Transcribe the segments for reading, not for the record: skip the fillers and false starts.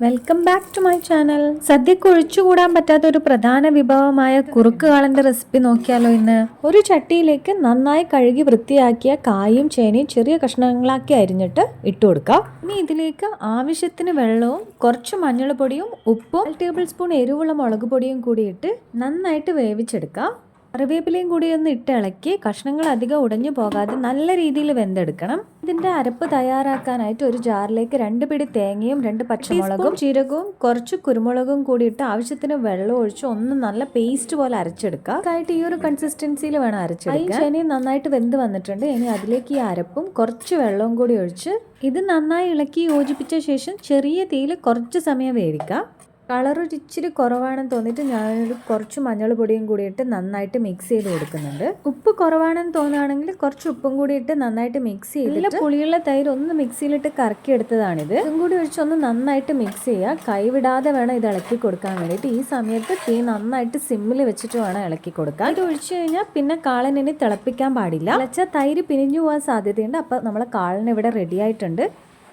Welcome back to my channel. സദ്യക്ക് ഒഴിച്ചുകൂടാൻ പറ്റാത്ത ഒരു പ്രധാന വിഭവമായ കുറുക്ക് കാളന്റെ റെസിപ്പി നോക്കിയാലോ ഇന്ന്. ഒരു ചട്ടിയിലേക്ക് നന്നായി കഴുകി വൃത്തിയാക്കിയ കായും ചേനയും ചെറിയ കഷ്ണങ്ങളാക്കി അരിഞ്ഞിട്ട് ഇട്ട് കൊടുക്കുക. ഇനി ഇതിലേക്ക് ആവശ്യത്തിന് വെള്ളവും കുറച്ച് മഞ്ഞൾപ്പൊടിയും ഉപ്പും 1 ടേബിൾ സ്പൂൺ എരിവുള്ള മുളക് പൊടിയും കൂടി ഇട്ട് നന്നായിട്ട് വേവിച്ചെടുക്കുക. കറിവേപ്പിലയും കൂടി ഒന്ന് ഇട്ട് ഇളക്കി കഷ്ണങ്ങൾ അധികം ഉടഞ്ഞു പോകാതെ നല്ല രീതിയിൽ വെന്തെടുക്കണം. ഇതിന്റെ അരപ്പ് തയ്യാറാക്കാനായിട്ട് ഒരു ജാറിലേക്ക് 2 പിടി തേങ്ങയും 2 പച്ചമുളകും ജീരകവും കുറച്ച് കുരുമുളകും കൂടി ഇട്ട് ആവശ്യത്തിന് വെള്ളം ഒഴിച്ച് ഒന്ന് നല്ല പേസ്റ്റ് പോലെ അരച്ചെടുക്കുക. ആയിട്ട് ഈ ഒരു കൺസിസ്റ്റൻസിയിൽ വേണം അരച്ചെടുക്കാൻ. ചേനയും നന്നായിട്ട് വെന്ത് വന്നിട്ടുണ്ട്. ഇനി അതിലേക്ക് ഈ അരപ്പും കുറച്ച് വെള്ളവും കൂടി ഒഴിച്ച് ഇത് നന്നായി ഇളക്കി യോജിപ്പിച്ച ശേഷം ചെറിയ തീയിൽ കുറച്ച് സമയം വേവിക്കാം. കളർ ഇച്ചിരി കുറവാണെന്ന് തോന്നിയിട്ട് ഞാനൊരു കുറച്ച് മഞ്ഞൾ പൊടിയും കൂടി ഇട്ട് നന്നായിട്ട് മിക്സ് ചെയ്ത് കൊടുക്കുന്നുണ്ട്. ഉപ്പ് കുറവാണെന്ന് തോന്നുകയാണെങ്കിൽ കുറച്ച് ഉപ്പും കൂടി ഇട്ട് നന്നായിട്ട് മിക്സ് ചെയ്തിട്ട് പുളിയുള്ള തൈര് ഒന്ന് മിക്സിയിലിട്ട് കറക്കി എടുത്തതാണിത്. ഇതും കൂടി ഒഴിച്ച് ഒന്ന് നന്നായിട്ട് മിക്സ് ചെയ്യുക. കൈവിടാതെ വേണം ഇത് ഇളക്കി കൊടുക്കാൻ വേണ്ടിയിട്ട്. ഈ സമയത്ത് തീ നന്നായിട്ട് സിമ്മിൽ വെച്ചിട്ട് വേണം ഇളക്കി കൊടുക്കാൻ. ഇത് ഒഴിച്ചു കഴിഞ്ഞാൽ പിന്നെ കാളനിനി തിളപ്പിക്കാൻ പാടില്ല. തിളച്ച തൈര് പിരിഞ്ഞു പോകാൻ സാധ്യതയുണ്ട്. അപ്പോൾ നമ്മളെ കാളൻ ഇവിടെ റെഡി ആയിട്ടുണ്ട്.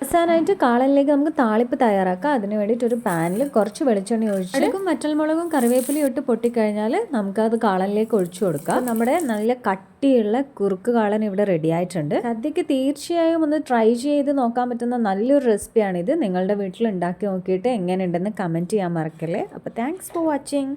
അവസാനമായിട്ട് കാളനിലേക്ക് നമുക്ക് താളിപ്പ് തയ്യാറാക്കാം. അതിന് വേണ്ടിയിട്ട് ഒരു പാനിൽ കുറച്ച് വെളിച്ചെണ്ണ ഒഴിച്ച് വറ്റൽമുളകും കറിവേപ്പിലയും ഇട്ട് പൊട്ടിക്കഴിഞ്ഞാൽ നമുക്കത് കാളനിലേക്ക് ഒഴിച്ചു കൊടുക്കാം. നമ്മുടെ നല്ല കട്ടിയുള്ള കുറുക്ക് കാളൻ ഇവിടെ റെഡി ആയിട്ടുണ്ട്. സദ്യക്ക് തീർച്ചയായും ഒന്ന് ട്രൈ ചെയ്ത് നോക്കാൻ പറ്റുന്ന നല്ലൊരു റെസിപ്പിയാണിത്. നിങ്ങളുടെ വീട്ടിൽ ഉണ്ടാക്കി നോക്കിയിട്ട് എങ്ങനെയുണ്ടെന്ന് കമൻറ്റ് ചെയ്യാൻ മറക്കല്ലേ. അപ്പോൾ താങ്ക്സ് ഫോർ വാച്ചിങ്.